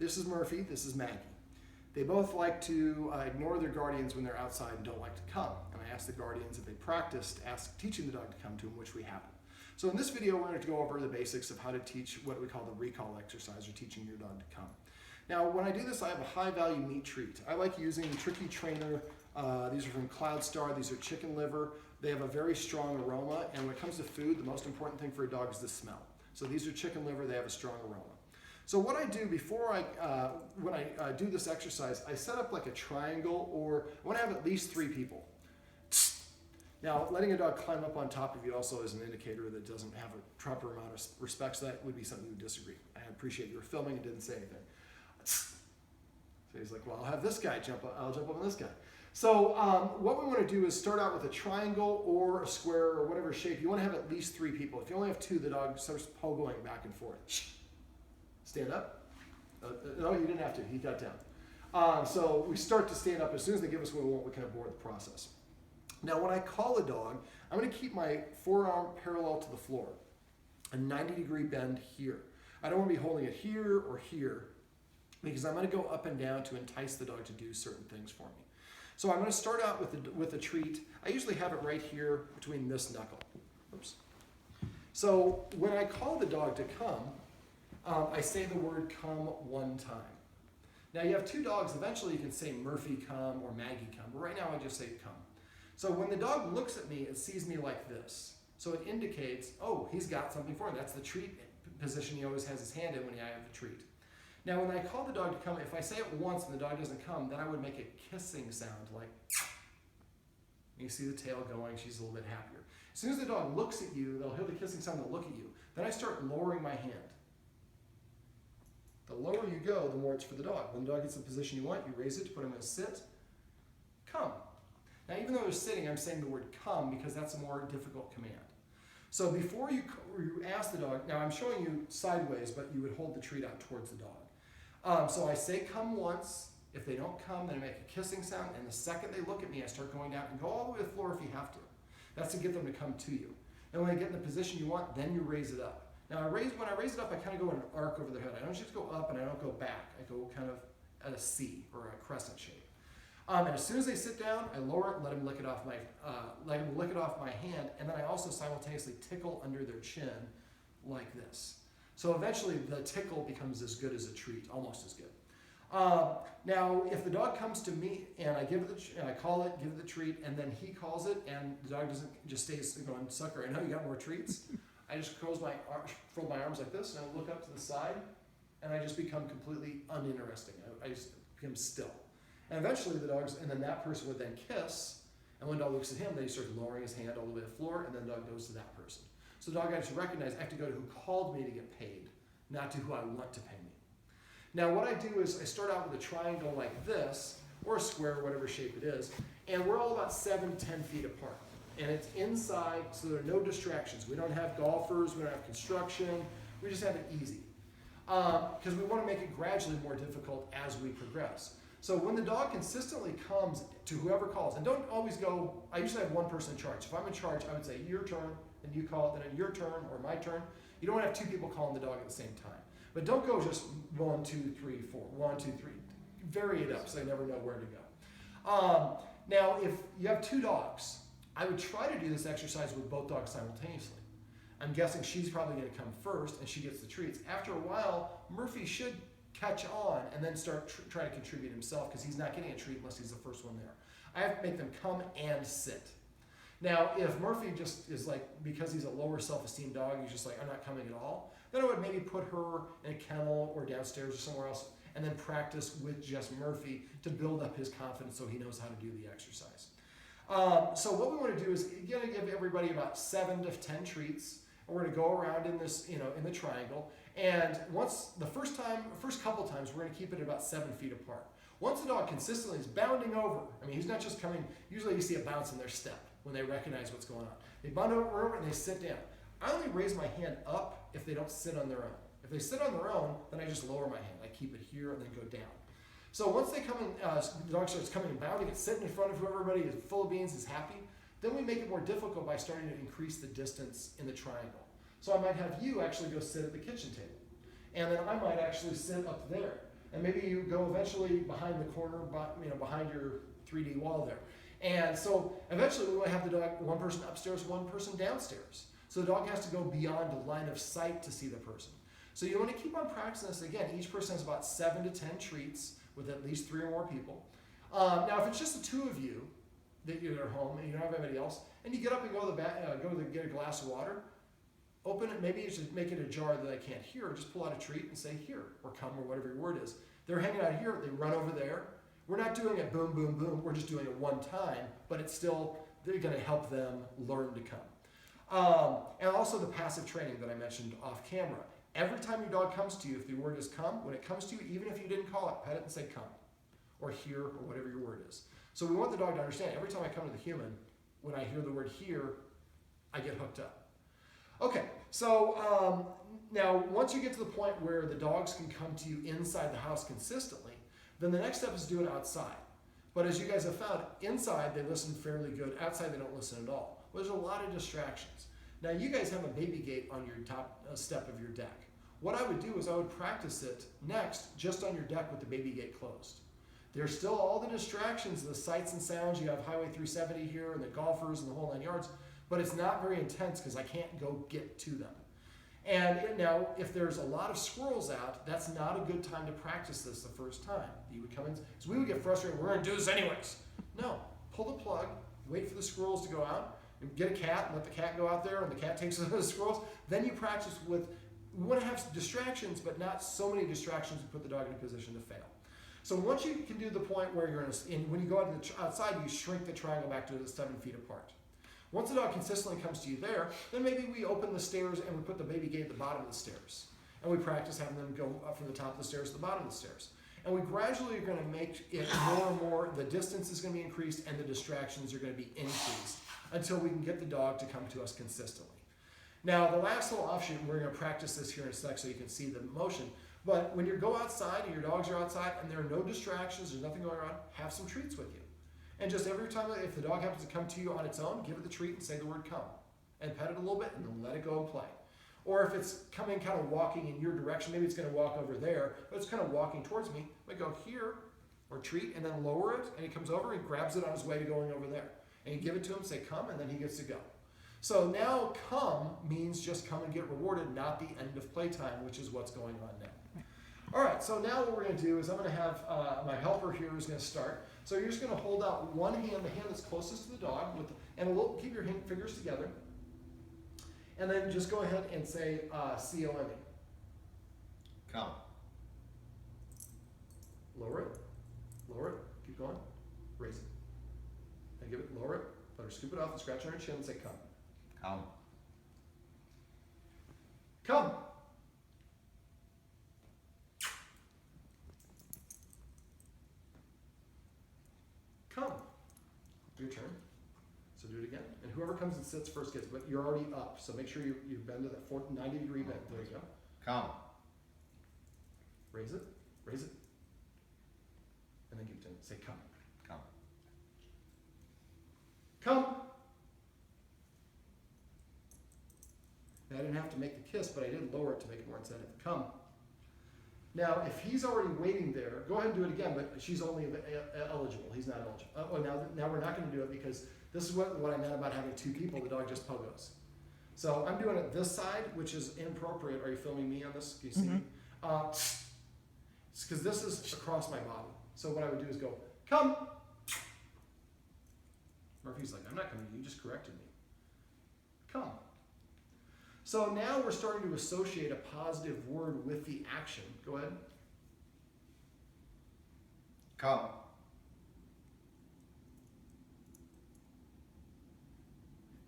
This is Murphy, this is Maggie. They both like to ignore their guardians when they're outside and don't like to come. And I asked the guardians if they practiced teaching the dog to come to them, which we haven't. So in this video, we're going to go over the basics of how to teach what we call the recall exercise, or teaching your dog to come. Now, when I do this, I have a high-value meat treat. I like using Tricky Trainer. These are from Cloud Star. These are chicken liver. They have a very strong aroma, and when it comes to food, the most important thing for a dog is the smell. So these are chicken liver. They have a strong aroma. So what I do before when I do this exercise, I set up like a triangle, or I want to have at least 3 people. Now, letting a dog climb up on top of you also is an indicator that it doesn't have a proper amount of respect, so that would be something you would disagree. I appreciate you were filming and didn't say anything. So he's like, well, I'll have this guy jump up, I'll jump up on this guy. So what we want to do is start out with a triangle or a square or whatever shape. You want to have at least 3 people. If you only have 2, the dog starts pogoing back and forth. Stand up. No, you didn't have to. He got down. So we start to stand up. As soon as they give us what we want, we can abort the process. Now, when I call a dog, I'm going to keep my forearm parallel to the floor, a 90-degree bend here. I don't want to be holding it here or here, because I'm going to go up and down to entice the dog to do certain things for me. So I'm going to start out with a treat. I usually have it right here between this knuckle. Oops. So when I call the dog to come, I say the word come 1 time. Now you have 2 dogs. Eventually you can say Murphy come or Maggie come, but right now I just say come. So when the dog looks at me, it sees me like this. So it indicates, oh, he's got something for him. That's the treat position he always has his hand in when I have the treat. Now, when I call the dog to come, if I say it once and the dog doesn't come, then I would make a kissing sound, like, you see the tail going, she's a little bit happier. As soon as the dog looks at you, they'll hear the kissing sound, they'll look at you. Then I start lowering my hand. The lower you go, the more it's for the dog. When the dog gets the position you want, you raise it to put him in a sit, come. Now, even though they're sitting, I'm saying the word come because that's a more difficult command. So before you ask the dog, now I'm showing you sideways, but you would hold the treat out towards the dog. So I say come once. If they don't come, then I make a kissing sound. And the second they look at me, I start going down and go all the way to the floor if you have to. That's to get them to come to you. And when I get in the position you want, then you raise it up. Now when I raise it up, I kind of go in an arc over their head. I don't just go up and I don't go back. I go kind of at a C or a crescent shape. And as soon as they sit down, I lower it, let them lick it off my hand, and then I also simultaneously tickle under their chin like this. So eventually the tickle becomes as good as a treat, almost as good. Now, if the dog comes to me and I call it, give it the treat, and then he calls it, and the dog doesn't just stay going, sucker, I know you got more treats. I just fold my arms like this, and I look up to the side, and I just become completely uninteresting. I just become still. And eventually and then that person would then kiss, and when the dog looks at him, then he starts lowering his hand all the way to the floor, and then the dog goes to that person. So the dog has to recognize I have to go to who called me to get paid, not to who I want to pay me. Now what I do is I start out with a triangle like this, or a square, whatever shape it is, and we're all about 7-10 feet apart. And it's inside, so there are no distractions. We don't have golfers, we don't have construction, we just have it easy. Because we want to make it gradually more difficult as we progress. So when the dog consistently comes to whoever calls, and don't always go, I usually have 1 person in charge. If I'm in charge, I would say your turn, and you call it, then your turn or my turn. You don't want to have 2 people calling the dog at the same time. But don't go just 1, 2, 3, 4, 1, 2, 3. Vary it up so they never know where to go. Now, if you have 2 dogs, I would try to do this exercise with both dogs simultaneously. I'm guessing she's probably going to come first, and she gets the treats. After a while, Murphy should catch on and then start trying to contribute himself, because he's not getting a treat unless he's the first one there. I have to make them come and sit. Now, if Murphy just is like, because he's a lower self-esteem dog, he's just like, I'm not coming at all, then I would maybe put her in a kennel or downstairs or somewhere else and then practice with just Murphy to build up his confidence so he knows how to do the exercise. So what we want to do is give everybody about 7 to 10 treats. And we're going to go around in this, in the triangle. And the first couple times, we're going to keep it about 7 feet apart. Once the dog consistently is bounding over, he's not just coming, usually you see a bounce in their step when they recognize what's going on. They bound over and they sit down. I only raise my hand up if they don't sit on their own. If they sit on their own, then I just lower my hand. I keep it here and then go down. So once they come in, the dog starts coming and bounding, it's sitting in front of who everybody is full of beans, is happy, then we make it more difficult by starting to increase the distance in the triangle. So I might have you actually go sit at the kitchen table. And then I might actually sit up there. and maybe you go eventually behind the corner, behind your 3D wall there. And so eventually we might have the dog, one person upstairs, one person downstairs. So the dog has to go beyond the line of sight to see the person. So you want to keep on practicing this. Again, each person has about 7 to 10 treats with at least 3 or more people. Now, if it's just the 2 of you that you're at home and you don't have anybody else, and you get up and go to get a glass of water, open it, maybe you should make it a jar that I can't hear, or just pull out a treat and say here, or come, or whatever your word is. They're hanging out here, they run over there. We're not doing it boom, boom, boom, we're just doing it one time, but it's still, they're gonna help them learn to come. And also the passive training that I mentioned off camera. Every time your dog comes to you, if the word is come, when it comes to you, even if you didn't call it, pet it and say come, or here, or whatever your word is. So we want the dog to understand, every time I come to the human, when I hear the word here, I get hooked up. Okay, so now once you get to the point where the dogs can come to you inside the house consistently, then the next step is do it outside. But as you guys have found, inside they listen fairly good, outside they don't listen at all. Well, there's a lot of distractions. Now you guys have a baby gate on your top step of your deck. What I would do is I would practice it next just on your deck with the baby gate closed. There's still all the distractions, the sights and sounds. You have Highway 370 here and the golfers and the whole 9 yards, but it's not very intense because I can't go get to them. And now, if there's a lot of squirrels out, that's not a good time to practice this the first time. You would come in, so we would get frustrated, we're gonna do this anyways. No, pull the plug, wait for the squirrels to go out, and get a cat and let the cat go out there and the cat takes the squirrels. Then you practice with, we wanna have distractions, but not so many distractions to put the dog in a position to fail. So once you can do the point where you're when you go out to the outside, you shrink the triangle back to the 7 feet apart. Once the dog consistently comes to you there, then maybe we open the stairs and we put the baby gate at the bottom of the stairs. And we practice having them go up from the top of the stairs to the bottom of the stairs. And we gradually are gonna make it more and more, the distance is gonna be increased and the distractions are gonna be increased until we can get the dog to come to us consistently. Now, the last little offshoot, we're gonna practice this here in a sec so you can see the motion. But when you go outside and your dogs are outside and there are no distractions, there's nothing going on, have some treats with you. And just every time, if the dog happens to come to you on its own, give it the treat and say the word come. And pet it a little bit and then let it go and play. Or if it's coming kind of walking in your direction, maybe it's gonna walk over there, but it's kind of walking towards me, I go here, or treat, and then lower it, and he comes over and grabs it on his way to going over there. And you give it to him, say come, and then he gets to go. So now come means just come and get rewarded, not the end of playtime, which is what's going on now. All right, so now what we're gonna do is I'm gonna have my helper here who's gonna start. So you're just gonna hold out one hand, the hand that's closest to the dog, and keep your fingers together. And then just go ahead and say C-O-M-E. Come. Lower it, keep going, raise it. And give it, lower it, let her scoop it off and scratch on her chin and say come. Come. Come. Come. Your turn. So do it again. And whoever comes and sits first gets, but you're already up. So make sure you bend to that 90-degree bend. There you go. Come. Raise it. Raise it. And then give it to him. Say come. Come. Come. Now, I didn't have to make the kiss, but I did lower it to make it more incentive. Come. Now, if he's already waiting there, go ahead and do it again, but she's only eligible. He's not eligible. Now we're not going to do it because this is what I meant about having 2 people. The dog just pogos. So I'm doing it this side, which is inappropriate. Are you filming me on this? Can you see me? It's because this is across my body. So what I would do is go, come. Murphy's like, I'm not coming to you. You just corrected me. Come. So now we're starting to associate a positive word with the action. Go ahead. Come.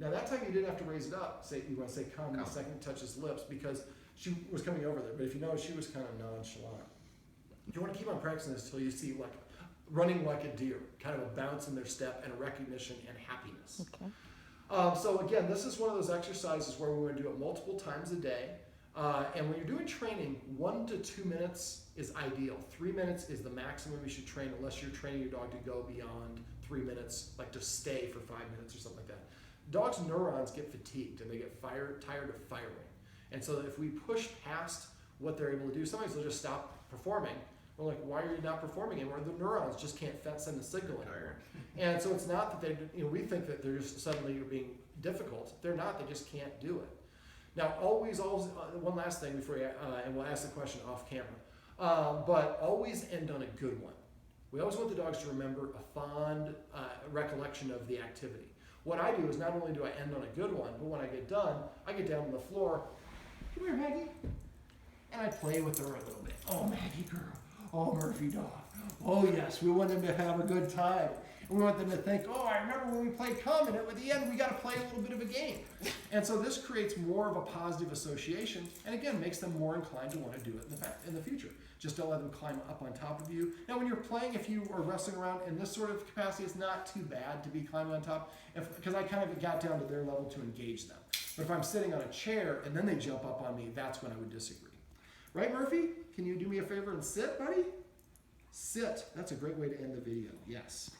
Now that time you didn't have to raise it up. You want to say come the second you touch his lips because she was coming over there. But if you notice, she was kind of nonchalant. You want to keep on practicing this until you see like running like a deer, kind of a bounce in their step and a recognition and happiness. Okay. So again, this is one of those exercises where we're going to do it multiple times a day. And when you're doing training, 1 to 2 minutes is ideal. 3 minutes is the maximum you should train unless you're training your dog to go beyond 3 minutes, like to stay for 5 minutes or something like that. Dogs' neurons get fatigued and they get tired of firing. And so if we push past what they're able to do, sometimes they'll just stop performing. We're like, why are you not performing anymore? The neurons just can't send a signal anymore. And so it's not that they, we think that they're just suddenly being difficult. They're not, they just can't do it. Now, always, one last thing before you, and we'll ask the question off camera, but always end on a good one. We always want the dogs to remember a fond recollection of the activity. What I do is not only do I end on a good one, but when I get done, I get down on the floor, come here, Maggie, and I play with her a little bit. Oh, Maggie girl. Oh, Murphy dog. Oh, yes, we want them to have a good time. And we want them to think, oh, I remember when we played come, and at the end, we got to play a little bit of a game. And so this creates more of a positive association, and again, makes them more inclined to want to do it in the future. Just don't let them climb up on top of you. Now, when you're playing, if you are wrestling around in this sort of capacity, it's not too bad to be climbing on top, because I kind of got down to their level to engage them. But if I'm sitting on a chair and then they jump up on me, that's when I would disagree. Right, Murphy? Can you do me a favor and sit, buddy? Sit. That's a great way to end the video. Yes.